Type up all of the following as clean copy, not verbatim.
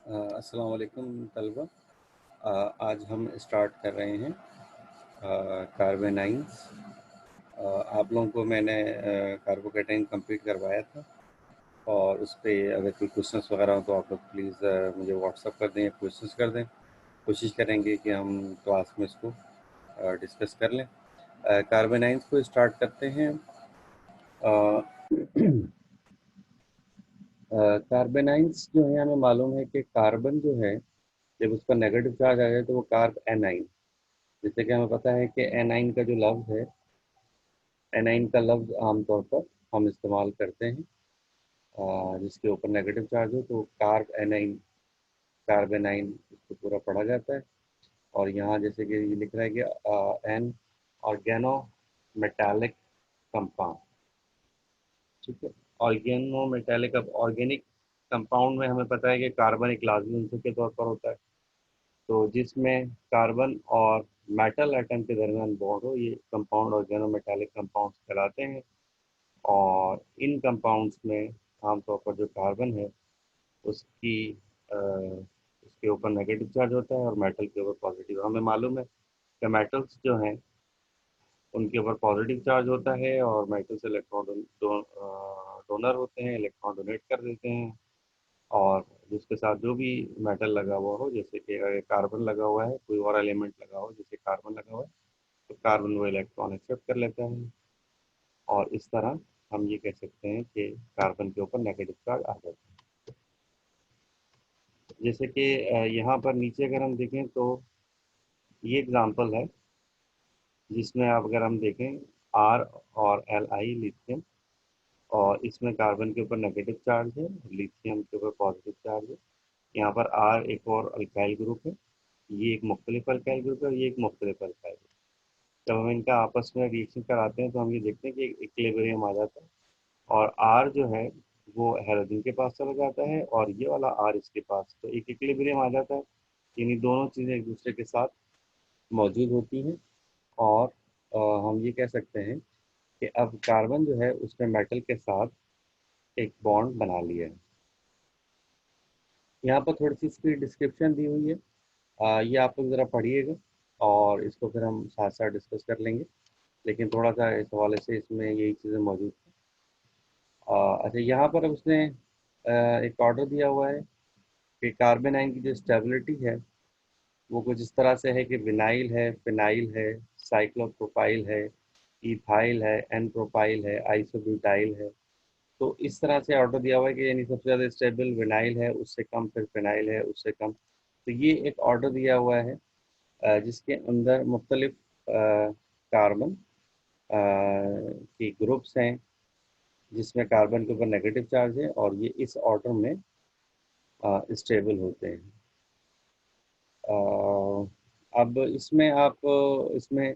अस्सलाम वालेकुम तलबा। आज हम स्टार्ट कर रहे हैं कार्बेनाइंस। आप लोगों को मैंने कार्बोकेटाइन कंप्लीट करवाया था और उस पे अगर कोई क्वेश्चंस वगैरह हो तो आप लोग प्लीज़ मुझे व्हाट्सअप कर दें या क्वेश्चंस कर दें। कोशिश करेंगे कि हम क्लास में इसको डिस्कस कर लें। कार्बेनाइंस को स्टार्ट करते हैं। कार्बेनाइंस जो है, हमें मालूम है कि कार्बन जो है, जब उसका नेगेटिव चार्ज आ जाए तो वो कार्ब एनाइन। जैसे कि हमें पता है कि एनाइन का जो लफ्ज़ है, एनाइन का लफ्ज़ आमतौर पर हम इस्तेमाल करते हैं जिसके ऊपर नेगेटिव चार्ज हो तो कार्ब एनाइन, कार्बेनाइन इसको पूरा पढ़ा जाता है। और यहाँ जैसे कि ये लिख रहा है कि एन ऑर्गेनो मेटालिक कंपाउंड। ठीक है, ऑर्गेनो मेटालिक। अब ऑर्गेनिक कंपाउंड में हमें पता है कि कार्बन एक लाजमी अंशों के तौर पर होता है, तो जिसमें कार्बन और मेटल एटम के दरमियान बॉन्ड हो, ये कंपाउंड ऑर्गेनोमेटालिक कंपाउंड्स कहलाते हैं। और इन कंपाउंड्स में आमतौर पर जो कार्बन है उसकी उसके ऊपर नेगेटिव चार्ज होता है और मेटल के ऊपर पॉजिटिव। हमें मालूम है कि मेटल्स जो हैं उनके ऊपर पॉजिटिव चार्ज होता है और मेटल्स इलेक्ट्रॉन डोनर होते हैं, इलेक्ट्रॉन डोनेट कर देते हैं। और जिसके साथ जो भी मेटल लगा हुआ हो, जैसे कि अगर कार्बन लगा हुआ है, कोई और एलिमेंट लगा हो जैसे कार्बन लगा हुआ है, तो कार्बन वो इलेक्ट्रॉन एक्सेप्ट कर लेता है और इस तरह हम ये कह सकते हैं कि कार्बन के ऊपर नेगेटिव चार्ज आ जाता है। जैसे कि यहाँ पर नीचे अगर हम देखें तो ये एग्जांपल है जिसमें आप अगर हम देखें आर और एल आई लिथियम, और इसमें कार्बन के ऊपर नेगेटिव चार्ज है, लिथियम के ऊपर पॉजिटिव चार्ज है। यहाँ पर आर एक और अल्काइल ग्रुप है, ये एक मुख्तलिफ अल्काइल ग्रुप है और ये एक मुख्तलिफ अल्काइल ग्रुप। जब हम इनका आपस में रिएक्शन कराते हैं तो हम ये देखते हैं कि एक इक्विलिब्रियम आ जाता है और आर जो है वो हैलोजन के पास चला जाता है और ये वाला आर इसके पास, तो एक इक्विलिब्रियम आ जाता है। यानी दोनों चीज़ें एक दूसरे के साथ मौजूद होती हैं और हम ये कह सकते हैं कि अब कार्बन जो है उसने मेटल के साथ एक बॉन्ड बना लिया है। यहाँ पर थोड़ी सी इसकी डिस्क्रिप्शन दी हुई है, ये आप लोग ज़रा पढ़िएगा और इसको फिर हम साथ साथ डिस्कस कर लेंगे। लेकिन थोड़ा सा इस हवाले से इसमें यही चीज़ें मौजूद हैं। अच्छा, यहाँ पर अब उसने एक ऑर्डर दिया हुआ है कि कार्बन आयन की जो स्टेबिलिटी है वो कुछ इस तरह से है कि विनाइल है, फिनाइल है, साइक्लोप्रोपाइल है, इथाइल है, एन प्रोपाइल है, आइसोब्यूटाइल है। तो इस तरह से ऑर्डर दिया हुआ है कि यानी सबसे ज़्यादा स्टेबल विनाइल है, उससे कम फिर फिनाइल है, उससे कम। तो ये एक ऑर्डर दिया हुआ है जिसके अंदर मुख्तलिफ कार्बन की ग्रुप्स हैं जिसमें कार्बन के ऊपर नेगेटिव चार्ज है और ये इस ऑर्डर में स्टेबल होते हैं। अब इसमें आप इसमें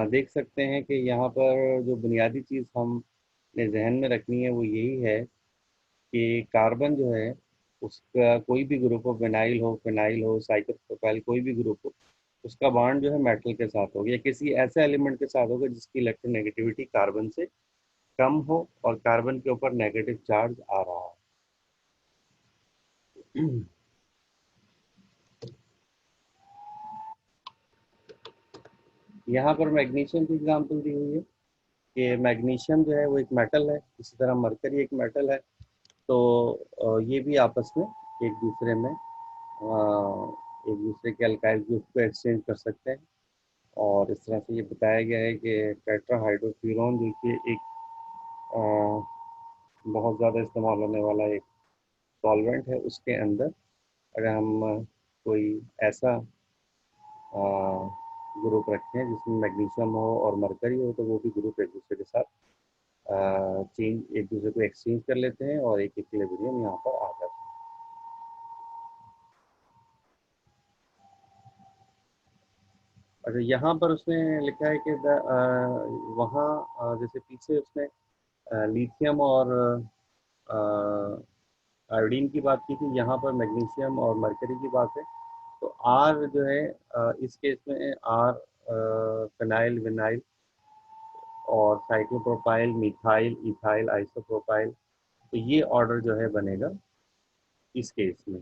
देख सकते हैं कि यहाँ पर जो बुनियादी चीज़ हमने जहन में रखनी है वो यही है कि कार्बन जो है उसका कोई भी ग्रुप हो, फिनाइल हो, साइक्लोप्रोपाइल, कोई भी ग्रुप हो, उसका बॉन्ड जो है मेटल के साथ होगा या किसी ऐसे एलिमेंट के साथ होगा जिसकी इलेक्ट्रोनेगेटिविटी कार्बन से कम हो और कार्बन के ऊपर नेगेटिव चार्ज आ रहा है। यहाँ पर मैग्नीशियम की एग्जांपल दी हुई है कि मैग्नीशियम जो है वो एक मेटल है, इसी तरह मरकरी एक मेटल है। तो ये भी आपस में एक दूसरे में एक दूसरे के अल्काइल ग्रुप को एक्सचेंज कर सकते हैं। और इस तरह से ये बताया गया है कि टेट्राहाइड्रोक्यूरोन जो कि एक बहुत ज़्यादा इस्तेमाल होने वाला एक सॉल्वेंट है, उसके अंदर अगर हम कोई ऐसा ग्रुप रखें जिसमें मैग्नीशियम हो और मरकरी हो तो वो भी ग्रुप एक दूसरे के साथ चेंज एक दूसरे को एक्सचेंज कर लेते हैं और एक इक्विलिब्रियम यहाँ पर आ जाता है। अच्छा, यहाँ पर उसने लिखा है कि वहाँ जैसे पीछे उसने लिथियम और आयोडीन की बात की थी, यहाँ पर मैग्नीशियम और मरकरी की बात है। तो आर जो है इस केस में आर फिनाइल, विनाइल और साइक्लोप्रोपाइल, मिथाइल, इथाइल, आइसोप्रोपाइल, तो ये ऑर्डर जो है बनेगा इस केस में।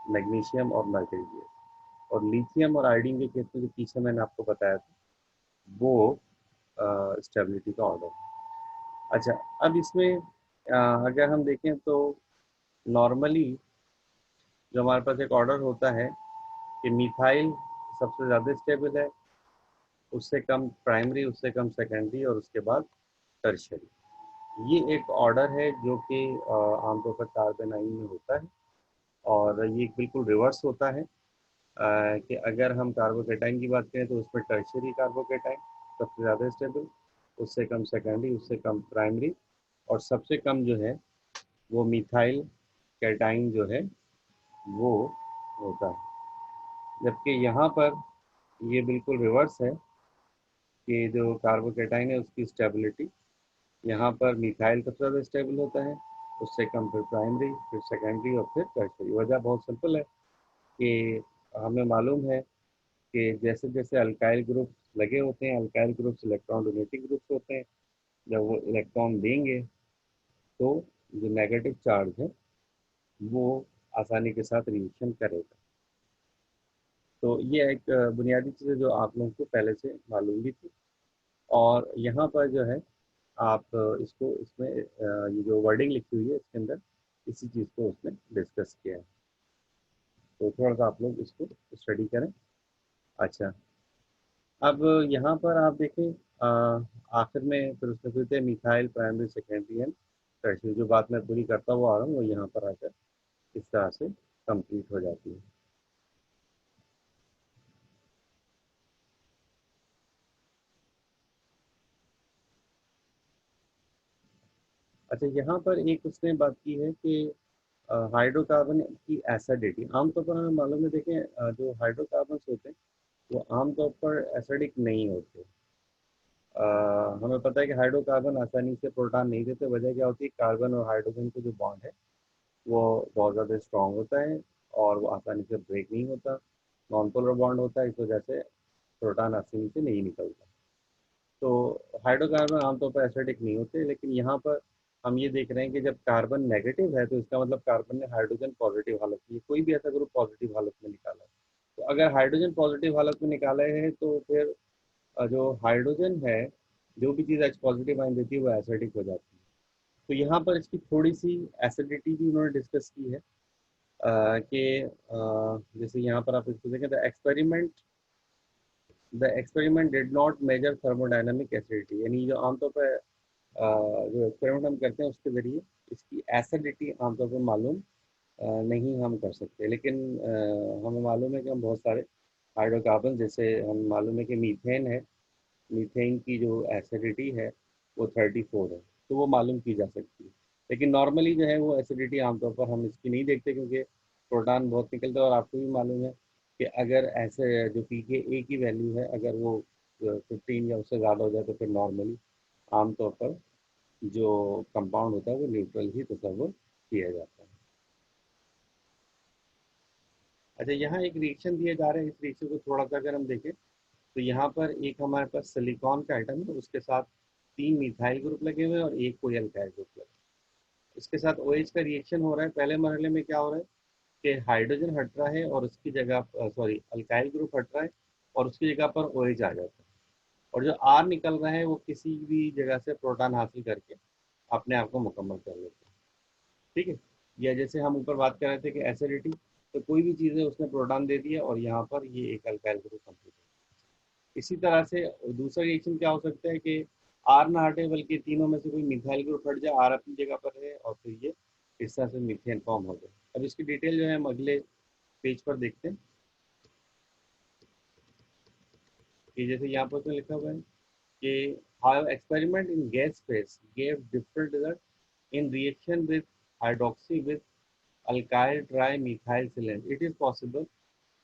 मैग्नीशियम और मर्करी गैस। और लिथियम और आयोडीन के केस में जो पीछे मैंने आपको बताया था वो स्टेबिलिटी का ऑर्डर। अच्छा, अब इसमें अगर हम देखें तो नॉर्मली जो हमारे पास एक ऑर्डर होता है कि मिथाइल सबसे ज़्यादा स्टेबल है, उससे कम प्राइमरी, उससे कम सेकेंडरी और उसके बाद टर्शियरी। ये एक ऑर्डर है जो कि आमतौर पर कार्बेनाइन में होता है। और ये बिल्कुल रिवर्स होता है कि अगर हम कार्बोकेटाइन की बात करें तो उसमें टर्शियरी कार्बोकेटाइन सबसे ज़्यादा स्टेबल, उससे कम सेकेंडरी, उससे कम प्राइमरी और सबसे कम जो है वो मिथाइल कैटाइन जो है वो होता है। जबकि यहाँ पर ये बिल्कुल रिवर्स है कि जो कार्बोकेटाइन है उसकी स्टेबिलिटी, यहाँ पर मिथाइल सबसे ज़्यादा स्टेबल होता है, उससे कम फिर प्राइमरी, फिर सेकेंडरी और फिर टर्शियरी। वजह बहुत सिंपल है कि हमें मालूम है कि जैसे जैसे अल्काइल ग्रुप लगे होते हैं, alkyl groups electron donating groups होते हैं, जब वो इलेक्ट्रॉन देंगे तो जो नेगेटिव चार्ज है वो आसानी के साथ रिएक्शन करेगा। तो ये एक बुनियादी चीज़ है जो आप लोगों को पहले से मालूम भी थी। और यहाँ पर जो है आप इसको इसमें ये जो वर्डिंग लिखी हुई है इसके अंदर इसी चीज़ को उसने डिस्कस किया है। तो थोड़ा सा आप लोग इसको स्टडी करें। अच्छा, अब यहाँ पर आप देखें आखिर में फिर उसमें फिर methyl primary secondary and tertiary, जो बात मैं पूरी करता हुआ आ रहा हूँ वो यहाँ पर आकर इस तरह से कंप्लीट हो जाती है। अच्छा, यहाँ पर एक उसने बात की है कि हाइड्रोकार्बन की एसिडिटी, आमतौर पर हमें मालूम है, देखें जो हाइड्रोकार्बन होते हैं वो आमतौर पर एसिडिक नहीं होते। हमें पता है कि हाइड्रोकार्बन आसानी से प्रोटॉन नहीं देते। वजह क्या होती है, कार्बन और हाइड्रोजन का जो बॉन्ड है वो बहुत ज़्यादा स्ट्रॉन्ग होता है और वो आसानी से ब्रेक नहीं होता, नॉन पोलर बॉन्ड होता है, इस वजह से प्रोटॉन आसानी से नहीं निकलता। तो हाइड्रोकार्बन आमतौर पर एसिडिक नहीं होते। लेकिन यहाँ पर हम ये देख रहे हैं कि जब कार्बन नेगेटिव है तो इसका मतलब कार्बन ने हाइड्रोजन पॉजिटिव हालत में, कोई भी ऐसा ग्रुप पॉजिटिव हालत में निकाला है। तो अगर हाइड्रोजन पॉजिटिव हालत में निकाला है तो फिर जो हाइड्रोजन है, जो भी चीज़ एच पॉजिटिव आइन देती है वो एसिडिक हो जाती है। तो यहाँ पर इसकी थोड़ी सी एसिडिटी भी उन्होंने डिस्कस की है कि जैसे यहाँ पर आप इसको देखें, the experiment did not measure thermodynamic acidity, यानी जो आमतौर पर जो एक्सपेरिमेंट हम करते हैं उसके जरिए इसकी एसिडिटी आमतौर पर मालूम नहीं हम कर सकते। लेकिन हमें मालूम है कि हम बहुत सारे हाइड्रोकार्बन, जैसे हम मालूम है कि मीथेन है, मीथेन की जो एसिडिटी है वो 34 है, तो वो मालूम की जा सकती है। लेकिन नॉर्मली जो है वो एसिडिटी आमतौर पर हम इसकी नहीं देखते क्योंकि प्रोटॉन बहुत निकलता है। और आपको भी मालूम है कि अगर ऐसे जो पी के ए की वैल्यू है अगर वो 15 या उससे ज़्यादा हो जाए तो फिर नॉर्मली आमतौर पर जो कंपाउंड होता है वो न्यूट्रल ही तस्वर किया जाता है। अच्छा, यहाँ एक रिएक्शन दिए जा रहे हैं, इस रिएक्शन को थोड़ा सा अगर हम देखें तो यहाँ पर एक हमारे पास सिलिकॉन का आइटम है, उसके साथ 3 मिथाइल ग्रुप लगे हुए हैं और एक कोई अल्काइल ग्रुप लगा है। इसके साथ OH का रिएक्शन हो रहा है। पहले मरहले में क्या हो रहा है कि हाइड्रोजन हट रहा है और उसकी जगह, सॉरी, अल्काइल ग्रुप हट रहा है और उसकी जगह पर OH आ जाता है। और जो R निकल रहा है वो किसी भी जगह से प्रोटॉन हासिल करके अपने आप को मुकम्मल कर लेते हैं। ठीक है। या जैसे हम ऊपर बात कर रहे थे कि एसिडिटी, तो कोई भी चीज़ है उसने प्रोटॉन दे दिया और यहाँ पर ये एक अल्काइल ग्रुप कंप्लीट है। इसी तरह से दूसरा रिएक्शन क्या हो सकता है कि आर ना हटे बल्कि तीनों में से कोई मिथाइल ग्रुप हट जाए, आर अपनी जगह पर है और फिर ये इस तरह से मीथेन फॉर्म हो जाए। अब इसकी डिटेल जो है हम अगले पेज पर देखते हैं कि जैसे यहाँ पर उसमें लिखा हुआ है कि how experiment in gas phase gave different result in reaction with hydroxy with alkyl trimethyl silane. It is possible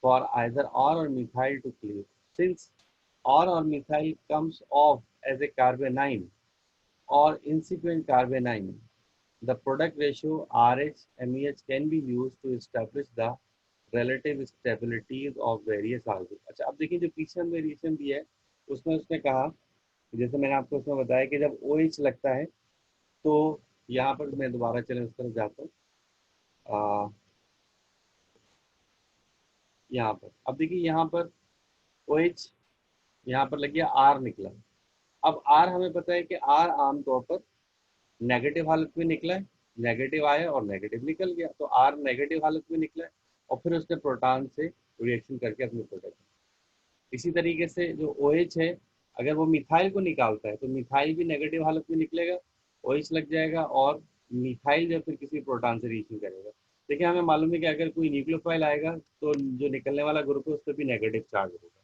for either R or methyl to cleave. Since R or methyl comes off as a carbanion or insequent carbanion, the product ratio RH-MEH can be used to establish the relative stabilities of various alkyls. अच्छा, अब देखिए जो पीछे हम variation दिया है उसमें उसने कहा, जैसे मैंने आपको उसमें बताया कि जब OH लगता है तो यहाँ पर मैं दोबारा चले उस तरफ जाता हूँ। यहाँ पर अब देखिए, यहाँ पर ओ एच, यहाँ पर लग गया आर निकला। अब आर हमें पता है कि आर आमतौर पर नेगेटिव हालत में निकला है, नेगेटिव आया और नेगेटिव निकल गया, तो आर नेगेटिव हालत में निकला है और फिर उसने प्रोटॉन से रिएक्शन करके अपने प्रोडक्ट। इसी तरीके से जो ओ एच है, अगर वो मिथाइल को निकालता है तो मिथाइल भी नेगेटिव हालत में निकलेगा, ओ एच लग जाएगा और मिथाइल जो फिर किसी प्रोटॉन से रिएक्शन करेगा। देखिए हमें मालूम है कि अगर कोई न्यूक्लियोफाइल आएगा तो जो निकलने वाला ग्रुप है उस पर भी नेगेटिव चार्ज होगा।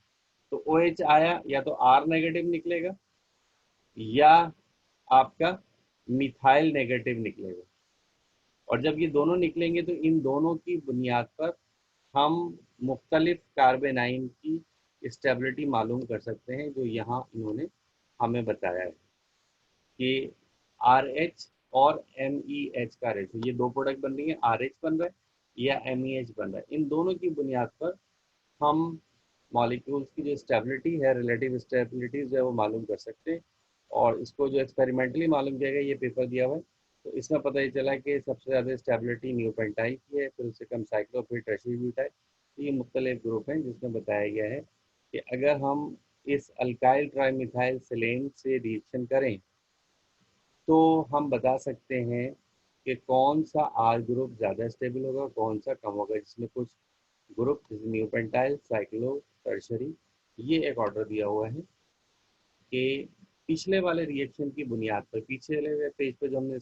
तो ओ एच आया या तो आर नेगेटिव निकलेगा या आपका मिथाइल नेगेटिव निकलेगा। और जब ये दोनों निकलेंगे तो इन दोनों की बुनियाद पर हम मुख्तलिफ कार्बेनाइन की स्टेबिलिटी मालूम कर सकते हैं, जो यहाँ इन्होंने हमें बताया है कि आर एच और एम ई एच का रेशो, ये दो प्रोडक्ट बन रही है, आर एच बन रहा है या एम ई एच बन रहा है। इन दोनों की बुनियाद पर हम मॉलिक्यूल्स की जो स्टेबिलिटी है, रिलेटिव स्टेबिलिटी जो है वो मालूम कर सकते हैं। और इसको जो एक्सपेरिमेंटली मालूम किया गया, ये पेपर दिया हुआ है, तो इसमें पता ही चला कि सबसे ज़्यादा स्टेबिलिटी नियोपेंटाइल की है, फिर उससे कम साइक्लो, फिर टर्शियरी ब्यूटाइल। तो ये मुख्तलिफ ग्रुप हैं जिसमें बताया गया है कि अगर हम इस अल्काइल ट्राईमिथाइल सेलेन से रिएक्शन करें तो हम बता सकते हैं कि कौन सा आर ग्रुप ज़्यादा स्टेबल होगा, कौन सा कम होगा, जिसमें कुछ ग्रुप जैसे न्यूपेंटाइल, साइक्लो, टर्शरी, ये एक ऑर्डर दिया हुआ है कि पिछले वाले रिएक्शन की बुनियाद पर, पिछले पेज पे जो हमने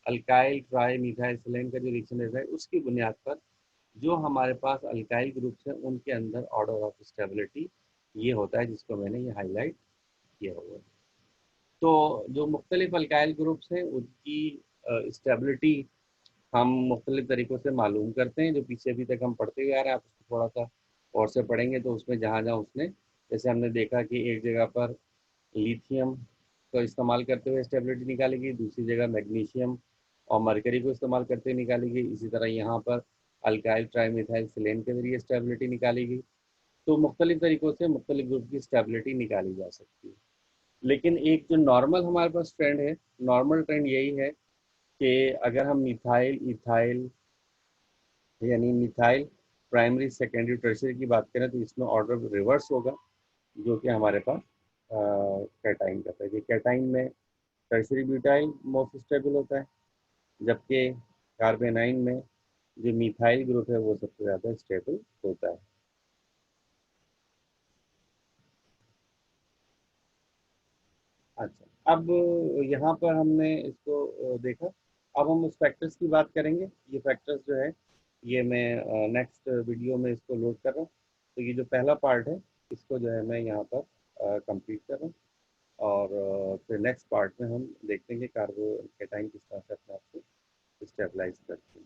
अल्काइल ट्राई मिथाइल सेलेन का जो रिएक्शन है उसकी बुनियाद पर जो हमारे पास अल्काइल ग्रुप्स हैं उनके अंदर ऑर्डर ऑफ स्टेबिलिटी ये होता है, जिसको मैंने ये हाईलाइट किया हुआ है। तो जो मुख्तलिफ अल्काइल ग्रुप्स हैं उनकी स्टेबिलिटी हम मुख्तलिफ तरीक़ों से मालूम करते हैं, जो पीछे अभी तक हम पढ़ते हुए आ रहे हैं। आप उसको थोड़ा सा और से पढ़ेंगे तो उसमें जहाँ जहाँ उसने, जैसे हमने देखा कि एक जगह पर लिथियम का इस्तेमाल करते हुए स्टेबिलिटी निकाली गई, दूसरी जगह मैग्नीशियम और मरकरी को इस्तेमाल करते हुए निकाली गई, इसी तरह यहाँ पर अल्काइल ट्राईमिथाइल सेलेन के जरिए स्टेबिलिटी निकाली गई। तो मुख्तलिफ तरीक़ों से मुख्तलिफ ग्रुप की स्टेबिलिटी निकाली जा सकती है। लेकिन एक जो नॉर्मल हमारे पास ट्रेंड है, नॉर्मल ट्रेंड यही है कि अगर हम मिथाइल, इथाइल यानी मिथाइल प्राइमरी, सेकेंडरी, टर्शियरी की बात करें तो इसमें ऑर्डर रिवर्स होगा, जो कि हमारे पास कैटाइन का है कि कैटाइन में टर्शियरी ब्यूटाइल मोस्ट स्टेबल होता है, जबकि कार्बेनाइन में जो मिथाइल ग्रुप है वो सबसे ज़्यादा स्टेबल होता है। अच्छा, अब यहाँ पर हमने इसको देखा। अब हम उस फैक्टर्स की बात करेंगे। ये फैक्टर्स जो है ये मैं नेक्स्ट वीडियो में इसको लोड कर रहा हूँ। तो ये जो पहला पार्ट है इसको जो है मैं यहाँ पर कंप्लीट कर रहा हूँ। और फिर नेक्स्ट पार्ट में हम देखते हैं कि कार्बोकेटाइन किस तरह से अपने आप को स्टेबलाइज करते हैं।